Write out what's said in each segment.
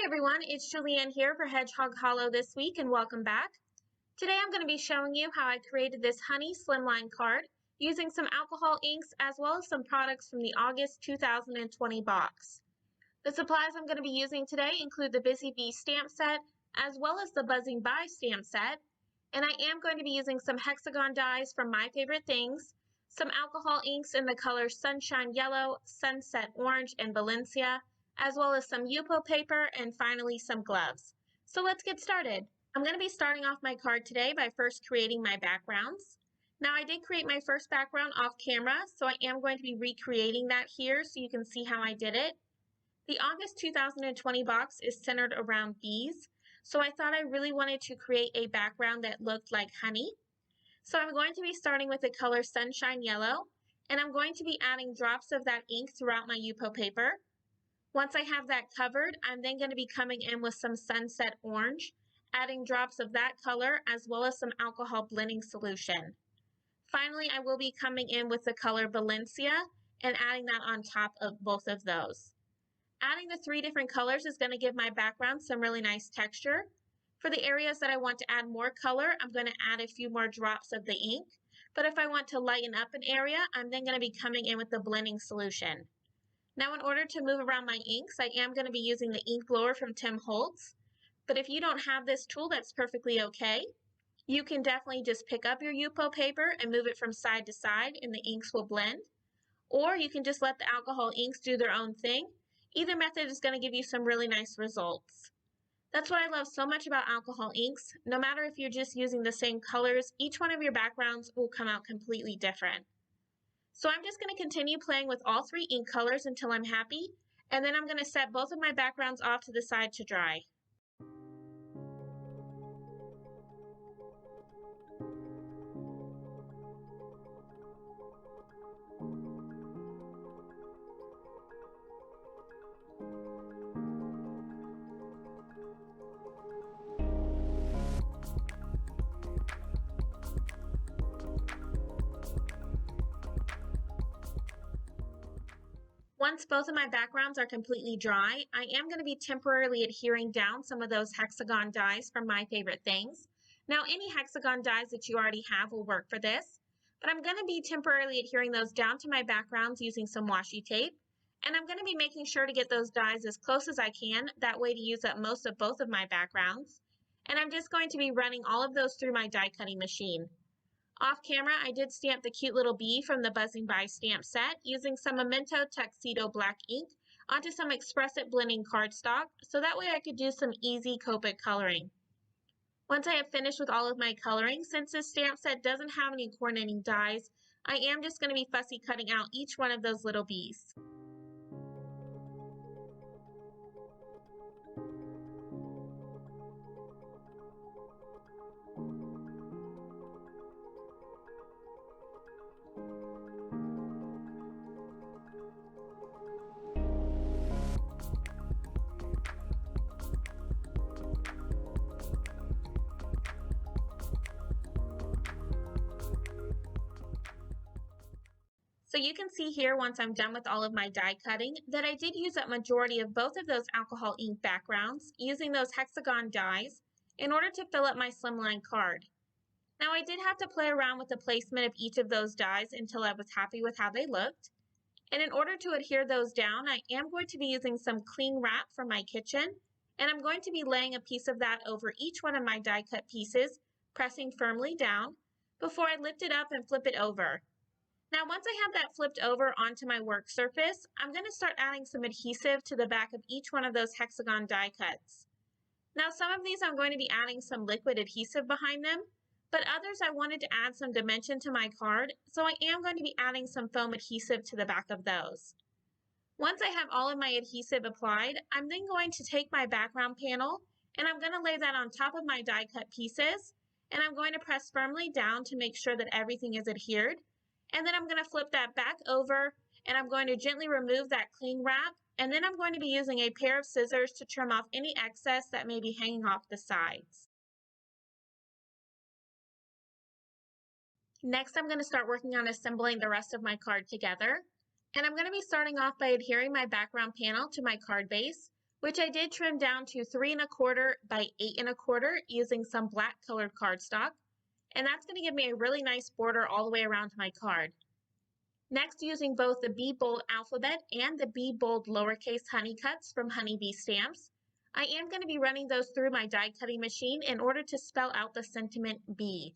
everyone, it's Julianne here for Hedgehog Hollow this week and welcome back. Today I'm going to be showing you how I created this honey slimline card using some alcohol inks as well as some products from the August 2020 box. The supplies I'm going to be using today include the Busy Bee stamp set as well as the Buzzing By stamp set, and I am going to be using some hexagon dies from My Favorite Things, some alcohol inks in the colors Sunshine Yellow, Sunset Orange, and Valencia, as well as some Yupo paper, and finally some gloves. So let's get started. I'm going to be starting off my card today by first creating my backgrounds. Now I did create my first background off camera, so I am going to be recreating that here so you can see how I did it. The August 2020 box is centered around bees, so I thought I really wanted to create a background that looked like honey. So I'm going to be starting with the color Sunshine Yellow, and I'm going to be adding drops of that ink throughout my Yupo paper. Once I have that covered, I'm then going to be coming in with some Sunset Orange, adding drops of that color as well as some alcohol blending solution. Finally, I will be coming in with the color Valencia and adding that on top of both of those. Adding the three different colors is going to give my background some really nice texture. For the areas that I want to add more color, I'm going to add a few more drops of the ink. But if I want to lighten up an area, I'm then going to be coming in with the blending solution. Now, in order to move around my inks, I am going to be using the ink blower from Tim Holtz. But if you don't have this tool, that's perfectly okay. You can definitely just pick up your Yupo paper and move it from side to side and the inks will blend. Or you can just let the alcohol inks do their own thing. Either method is going to give you some really nice results. That's what I love so much about alcohol inks. No matter if you're just using the same colors, each one of your backgrounds will come out completely different. So I'm just going to continue playing with all three ink colors until I'm happy, and then I'm going to set both of my backgrounds off to the side to dry. Once both of my backgrounds are completely dry, I am going to be temporarily adhering down some of those hexagon dies from My Favorite Things. Now, any hexagon dies that you already have will work for this, but I'm going to be temporarily adhering those down to my backgrounds using some washi tape, and I'm going to be making sure to get those dies as close as I can, that way to use up most of both of my backgrounds. And I'm just going to be running all of those through my die cutting machine. Off camera, I did stamp the cute little bee from the Buzzing By stamp set using some Memento Tuxedo black ink onto some Express It blending cardstock, so that way I could do some easy Copic coloring. Once I have finished with all of my coloring, since this stamp set doesn't have any coordinating dies, I am just going to be fussy cutting out each one of those little bees. So you can see here, once I'm done with all of my die cutting, that I did use up majority of both of those alcohol ink backgrounds using those hexagon dies in order to fill up my slimline card. Now I did have to play around with the placement of each of those dies until I was happy with how they looked. And in order to adhere those down, I am going to be using some cling wrap from my kitchen, and I'm going to be laying a piece of that over each one of my die cut pieces, pressing firmly down before I lift it up and flip it over. Now, once I have that flipped over onto my work surface, I'm going to start adding some adhesive to the back of each one of those hexagon die cuts. Now, some of these I'm going to be adding some liquid adhesive behind them, but others I wanted to add some dimension to my card, so I am going to be adding some foam adhesive to the back of those. Once I have all of my adhesive applied, I'm then going to take my background panel and I'm going to lay that on top of my die cut pieces, and I'm going to press firmly down to make sure that everything is adhered. And then I'm going to flip that back over and I'm going to gently remove that cling wrap, and then I'm going to be using a pair of scissors to trim off any excess that may be hanging off the sides. Next, I'm going to start working on assembling the rest of my card together. And I'm going to be starting off by adhering my background panel to my card base, which I did trim down to 3¼ by 8¼ using some black colored cardstock. And that's going to give me a really nice border all the way around my card. Next, using both the Be Bold alphabet and the Be Bold lowercase honey cuts from Honeybee Stamps, I am going to be running those through my die cutting machine in order to spell out the sentiment B.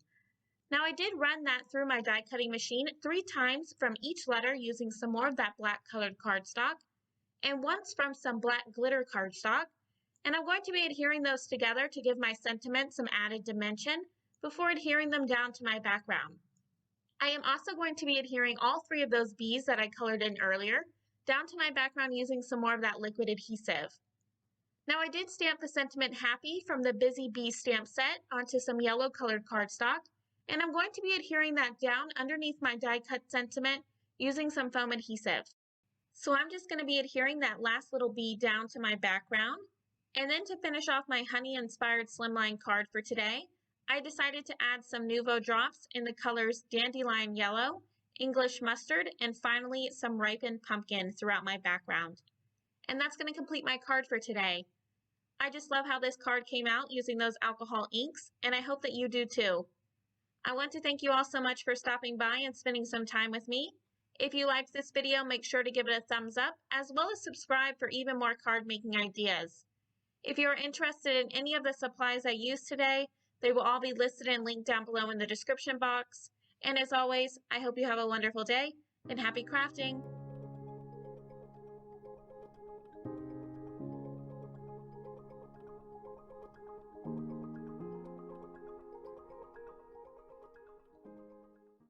Now I did run that through my die cutting machine 3 times from each letter using some more of that black colored cardstock and once from some black glitter cardstock, and I'm going to be adhering those together to give my sentiment some added dimension before adhering them down to my background. I am also going to be adhering all 3 of those bees that I colored in earlier down to my background using some more of that liquid adhesive. Now I did stamp the sentiment Happy from the Busy Bee stamp set onto some yellow colored cardstock, and I'm going to be adhering that down underneath my die cut sentiment using some foam adhesive. So I'm just going to be adhering that last little bee down to my background, and then to finish off my honey inspired slimline card for today, I decided to add some Nuvo drops in the colors Dandelion Yellow, English Mustard, and finally some Ripened Pumpkin throughout my background. And that's going to complete my card for today. I just love how this card came out using those alcohol inks, and I hope that you do too. I want to thank you all so much for stopping by and spending some time with me. If you liked this video, make sure to give it a thumbs up, as well as subscribe for even more card making ideas. If you are interested in any of the supplies I used today, they will all be listed and linked down below in the description box. And as always, I hope you have a wonderful day and happy crafting!